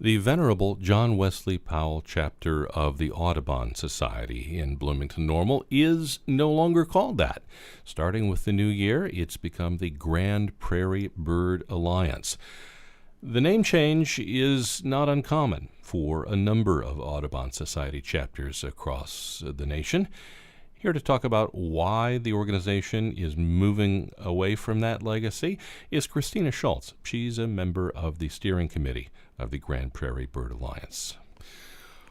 The Venerable John Wesley Powell chapter of the Audubon Society in Bloomington Normal is no longer called that. Starting with the new year, it's become the Grand Prairie Bird Alliance. The name change is not uncommon for a number of Audubon Society chapters across the nation. Here to talk about why the organization is moving away from that legacy is Christina Schultz. She's a member of the steering committee of the Grand Prairie Bird Alliance.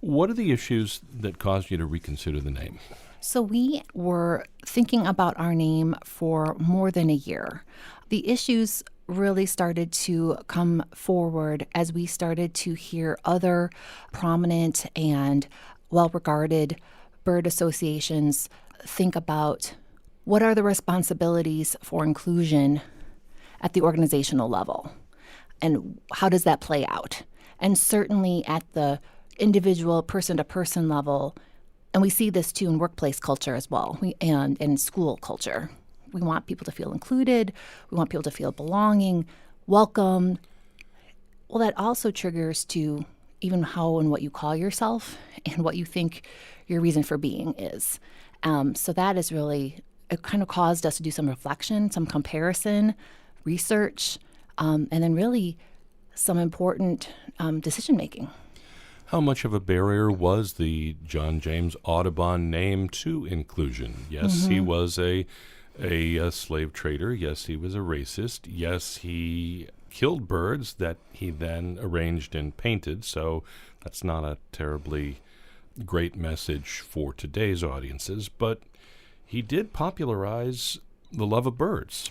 What are the issues that caused you to reconsider the name? So we were thinking about our name for more than a year. The issues really started to come forward as we started to hear other prominent and well-regarded bird associations think about what are the responsibilities for inclusion at the organizational level and how does that play out. And certainly at the individual person-to-person level, and we see this too in workplace culture as well, and in school culture. We want people to feel included. We want people to feel belonging, welcome. Well, that also triggers to even how and what you call yourself and what you think your reason for being is. So that is really, it kind of caused us to do some reflection, some comparison, research, and then really some important decision-making. How much of a barrier was the John James Audubon name to inclusion? Yes, he was a slave trader. Yes, he was a racist. Yes, he killed birds that he then arranged and painted. So that's not a terribly great message for today's audiences. But he did popularize the love of birds.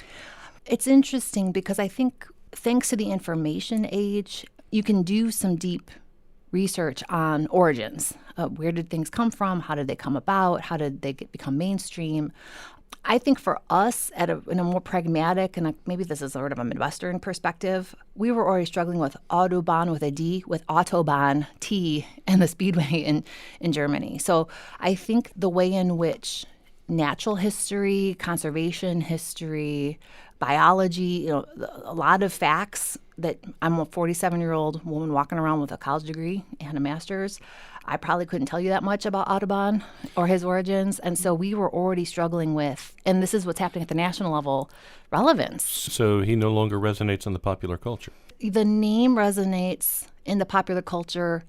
It's interesting because I think thanks to the information age, you can do some deep research on origins. Where did things come from? How did they come about? How did they become mainstream? I think for us, in a more pragmatic, and maybe this is sort of a Midwestern perspective, we were already struggling with Audubon with a D, with Autobahn, T, and the Speedway in Germany. So I think the way in which natural history, conservation history, biology, a lot of facts that I'm a 47-year-old woman walking around with a college degree and a master's. I probably couldn't tell you that much about Audubon or his origins. And so we were already struggling with, and this is what's happening at the national level, relevance. So he no longer resonates in the popular culture. The name resonates in the popular culture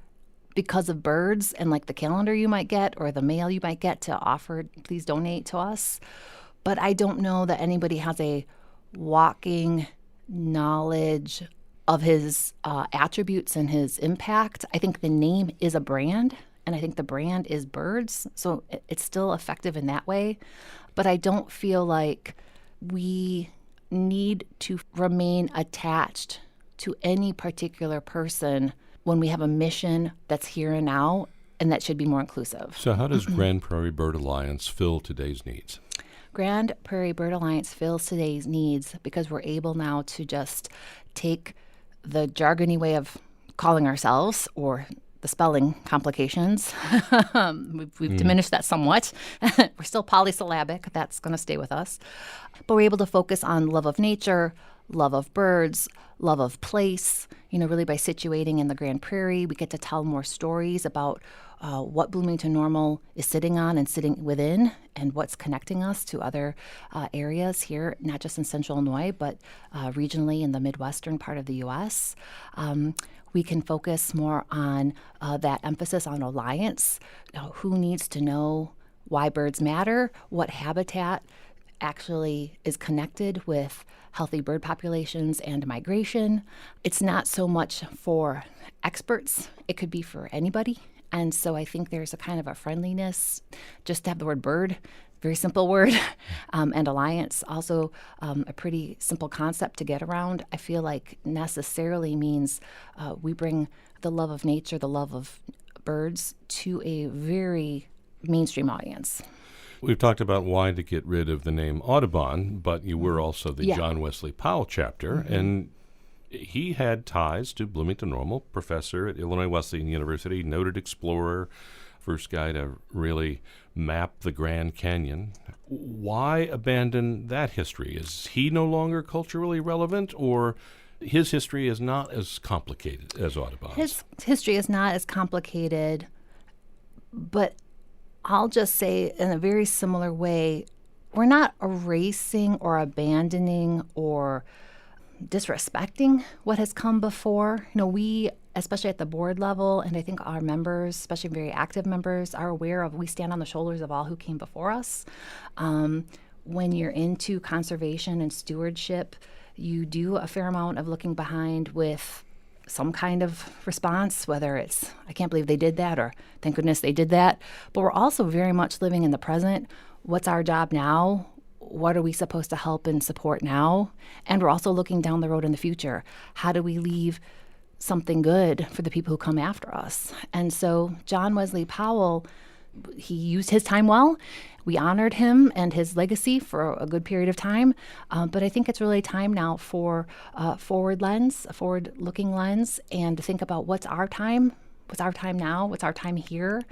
because of birds and like the calendar you might get or the mail you might get to offer, please donate to us. But I don't know that anybody has a walking knowledge of his attributes and his impact. I think the name is a brand, and I think the brand is birds, so it's still effective in that way. But I don't feel like we need to remain attached to any particular person when we have a mission that's here and now, and that should be more inclusive. So how does Grand Prairie Bird Alliance fill today's needs? Grand Prairie Bird Alliance fills today's needs because we're able now to just take the jargony way of calling ourselves or the spelling complications. We've diminished that somewhat. We're still polysyllabic. That's going to stay with us. But we're able to focus on love of nature, love of birds, love of place. Really by situating in the Grand Prairie, we get to tell more stories about what Bloomington Normal is sitting on and sitting within and what's connecting us to other areas here, not just in Central Illinois, but regionally in the Midwestern part of the U.S. We can focus more on that emphasis on alliance. Who needs to know why birds matter, what habitat actually is connected with healthy bird populations and migration. It's not so much for experts. It could be for anybody. And so I think there's a kind of a friendliness just to have the word bird, very simple word, and alliance, also a pretty simple concept to get around. I feel like necessarily means we bring the love of nature, the love of birds to a very mainstream audience. We've talked about why to get rid of the name Audubon, but you were also the John Wesley Powell chapter, and he had ties to Bloomington Normal, professor at Illinois Wesleyan University, noted explorer, first guy to really map the Grand Canyon. Why abandon that history? Is he no longer culturally relevant, or his history is not as complicated as Audubon's. His history is not as complicated, but I'll just say in a very similar way, we're not erasing or abandoning or disrespecting what has come before. We, especially at the board level, and I think our members, especially very active members, are aware of we stand on the shoulders of all who came before us. When you're into conservation and stewardship, you do a fair amount of looking behind with some kind of response, whether it's, I can't believe they did that, or thank goodness they did that. But we're also very much living in the present. What's our job now? What are we supposed to help and support now? And we're also looking down the road in the future. How do we leave something good for the people who come after us? And so John Wesley Powell, he used his time well. We honored him and his legacy for a good period of time. But I think it's really time now for a forward-looking lens, and to think about what's our time now, what's our time here.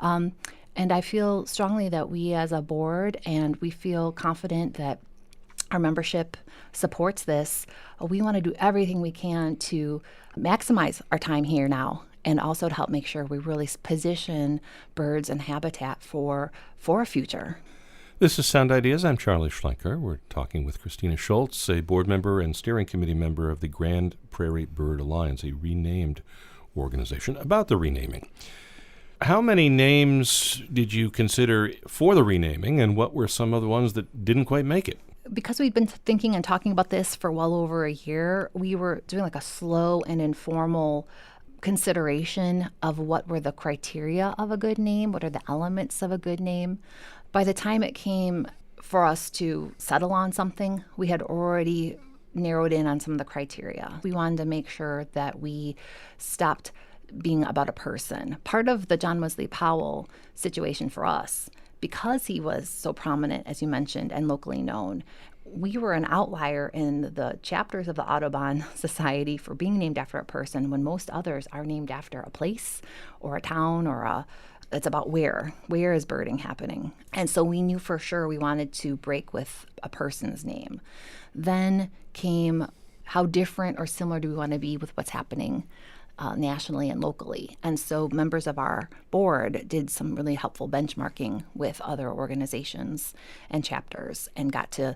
And I feel strongly that we as a board, and we feel confident that our membership supports this. We want to do everything we can to maximize our time here now, and also to help make sure we really position birds and habitat for a future. This is Sound Ideas. I'm Charlie Schlenker. We're talking with Christina Schultz, a board member and steering committee member of the Grand Prairie Bird Alliance, a renamed organization, about the renaming. How many names did you consider for the renaming, and what were some of the ones that didn't quite make it? Because we'd been thinking and talking about this for well over a year, we were doing like a slow and informal consideration of what were the criteria of a good name, what are the elements of a good name. By the time it came for us to settle on something, we had already narrowed in on some of the criteria. We wanted to make sure that we stopped being about a person. Part of the John Wesley Powell situation for us, because he was so prominent, as you mentioned, and locally known, we were an outlier in the chapters of the Audubon Society for being named after a person, when most others are named after a place or a town, or it's about where is birding happening. And so we knew for sure we wanted to break with a person's name. Then came, how different or similar do we want to be with what's happening nationally and locally? And so members of our board did some really helpful benchmarking with other organizations and chapters, and got to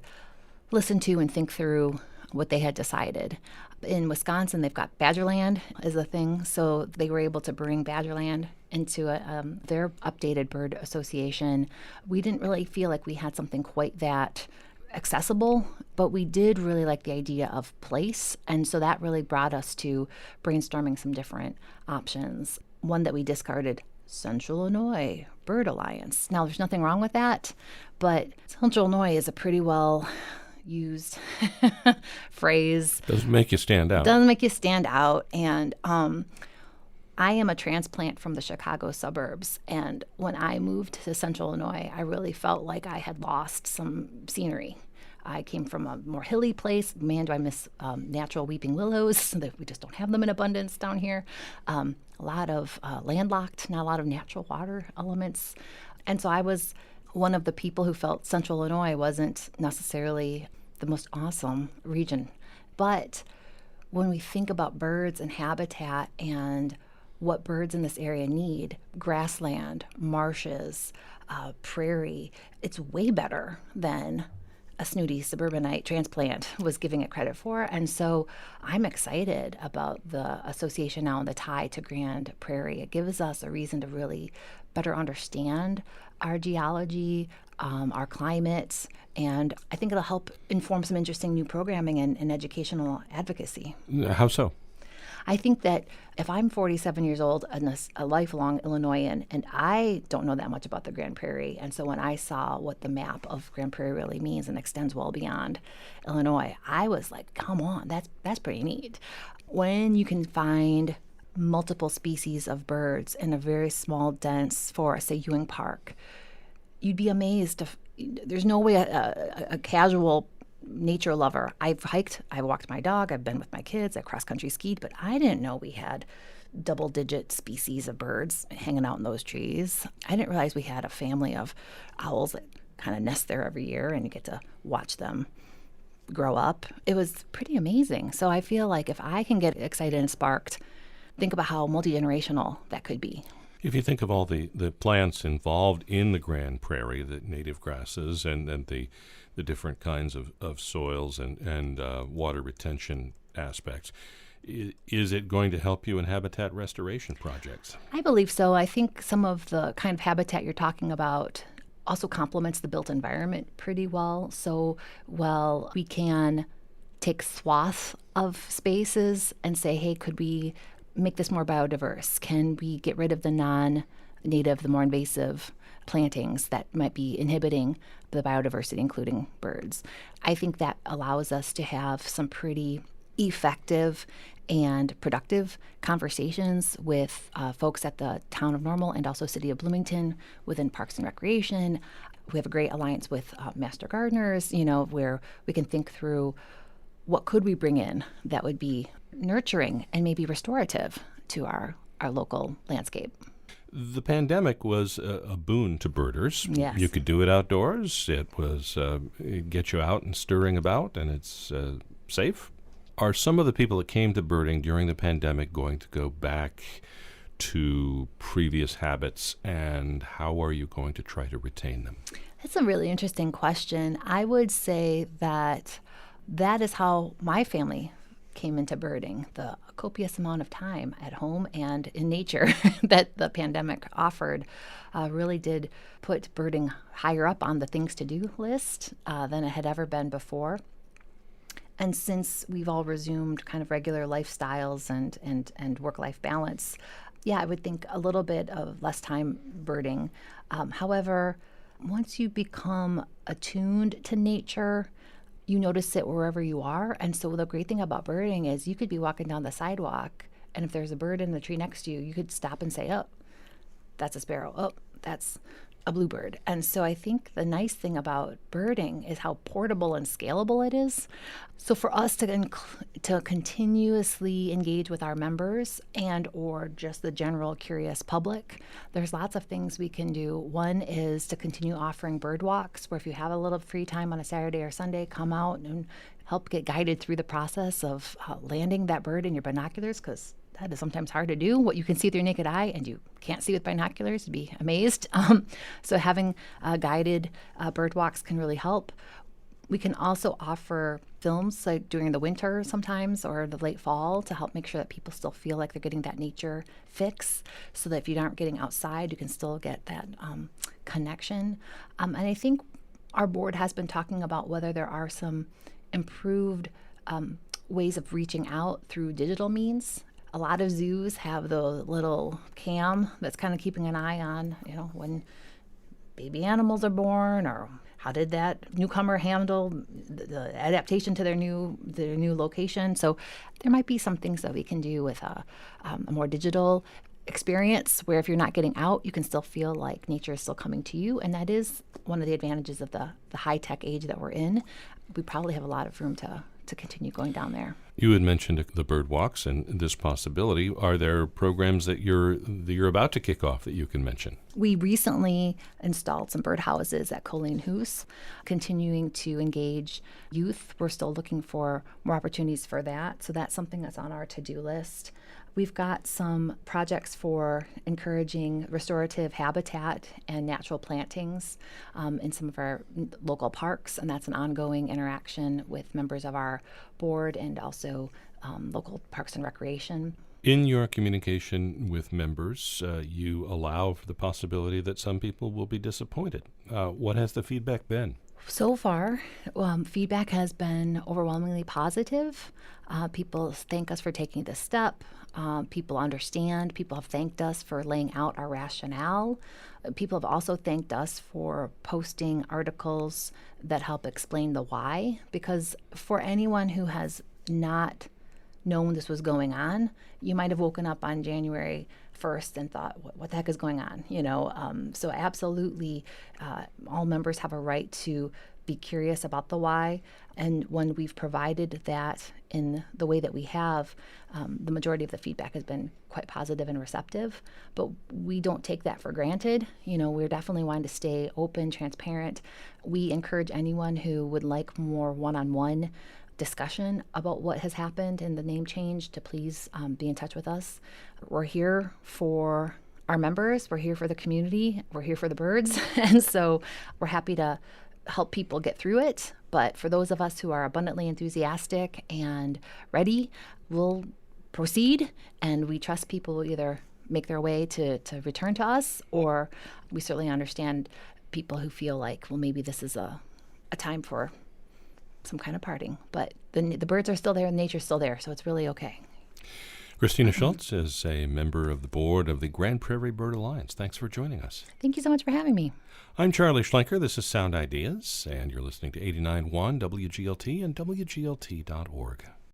listen to and think through what they had decided. In Wisconsin, they've got Badgerland as a thing, so they were able to bring Badgerland into their updated bird association. We didn't really feel like we had something quite that accessible, but we did really like the idea of place, and so that really brought us to brainstorming some different options. One that we discarded, Central Illinois Bird Alliance. Now, there's nothing wrong with that, but Central Illinois is a pretty well used phrase. Doesn't make you stand out. And I am a transplant from the Chicago suburbs, and when I moved to Central Illinois, I really felt like I had lost some scenery. I came from a more hilly place. Man, do I miss natural weeping willows. We just don't have them in abundance down here. A lot of landlocked, not a lot of natural water elements. And so I was one of the people who felt Central Illinois wasn't necessarily the most awesome region. But when we think about birds and habitat and what birds in this area need, grassland, marshes, prairie, it's way better than a snooty suburbanite transplant was giving it credit for. And so I'm excited about the association now and the tie to Grand Prairie. It gives us a reason to really better understand our geology, our climate, and I think it'll help inform some interesting new programming and educational advocacy. How so? I think that if I'm 47 years old and a lifelong Illinoisan, and I don't know that much about the Grand Prairie, and so when I saw what the map of Grand Prairie really means and extends well beyond Illinois, I was like, come on, that's pretty neat. When you can find multiple species of birds in a very small, dense forest, say Ewing Park, you'd be amazed. There's no way a casual nature lover. I've hiked, I've walked my dog, I've been with my kids, I cross-country skied, but I didn't know we had double-digit species of birds hanging out in those trees. I didn't realize we had a family of owls that kind of nest there every year, and you get to watch them grow up, it was pretty amazing. So I feel like if I can get excited and sparked, think about how multi-generational that could be. If you think of all the plants involved in the Grand Prairie, the native grasses and the different kinds of soils and water retention aspects, is it going to help you in habitat restoration projects? I believe so. I think some of the kind of habitat you're talking about also complements the built environment pretty well. So, well, we can take swaths of spaces and say, hey, could we make this more biodiverse? Can we get rid of the non-native, the more invasive plantings that might be inhibiting the biodiversity, including birds? I think that allows us to have some pretty effective and productive conversations with folks at the town of Normal and also City of Bloomington within Parks and Recreation. We have a great alliance with Master Gardeners, where we can think through what could we bring in that would be nurturing and maybe restorative to our local landscape. The pandemic was a boon to birders. Yes. You could do it outdoors. It was get you out and stirring about, and it's safe. Are some of the people that came to birding during the pandemic going to go back to previous habits, and how are you going to try to retain them? That's a really interesting question. I would say that is how my family came into birding, the copious amount of time at home and in nature that the pandemic offered really did put birding higher up on the things to do list than it had ever been before. And since we've all resumed kind of regular lifestyles and work-life balance, yeah, I would think a little bit of less time birding. However, once you become attuned to nature, you notice it wherever you are. And so the great thing about birding is you could be walking down the sidewalk, and if there's a bird in the tree next to you, you could stop and say, oh, that's a sparrow. Oh, that's a bluebird. And so I think the nice thing about birding is how portable and scalable it is. So for us to continuously engage with our members and or just the general curious public, there's lots of things we can do. One is to continue offering bird walks, where if you have a little free time on a Saturday or Sunday, come out and help get guided through the process of landing that bird in your binoculars, because that is sometimes hard to do. What you can see with your naked eye and you can't see with binoculars, you'd be amazed. So having guided bird walks can really help. We can also offer films like during the winter sometimes or the late fall to help make sure that people still feel like they're getting that nature fix, so that if you aren't getting outside, you can still get that connection. And I think our board has been talking about whether there are some improved ways of reaching out through digital means. A lot of zoos have the little cam that's kind of keeping an eye on, when baby animals are born, or how did that newcomer handle the adaptation to their new location. So there might be some things that we can do with a more digital experience, where if you're not getting out, you can still feel like nature is still coming to you. And that is one of the advantages of the high-tech age that we're in. We probably have a lot of room to continue going down there. You had mentioned the bird walks and this possibility. Are there programs that you're about to kick off that you can mention? We recently installed some birdhouses at Colleen Hoos, continuing to engage youth. We're still looking for more opportunities for that, so that's something that's on our to-do list. We've got some projects for encouraging restorative habitat and natural plantings in some of our local parks, and that's an ongoing interaction with members of our board and also local Parks and Recreation. In your communication with members, you allow for the possibility that some people will be disappointed. What has the feedback been? So far, feedback has been overwhelmingly positive. People thank us for taking this step. People understand. People have thanked us for laying out our rationale. People have also thanked us for posting articles that help explain the why, because for anyone who has not known this was going on, you might have woken up on January 1st and thought, what the heck is going on? So absolutely, all members have a right to be curious about the why. And when we've provided that in the way that we have, the majority of the feedback has been quite positive and receptive. But we don't take that for granted. We're definitely wanting to stay open, transparent. We encourage anyone who would like more one-on-one discussion about what has happened in the name change to please be in touch with us. We're here for our members. We're here for the community. We're here for the birds. And so we're happy to help people get through it. But for those of us who are abundantly enthusiastic and ready, we'll proceed, and we trust people will either make their way to return to us, or we certainly understand people who feel like, well, maybe this is a time for some kind of parting. But the birds are still there and nature's still there, so it's really okay. Christina Schultz is a member of the board of the Grand Prairie Bird Alliance. Thanks for joining us. Thank you so much for having me. I'm Charlie Schlenker. This is Sound Ideas, and you're listening to 89.1 WGLT and WGLT.org.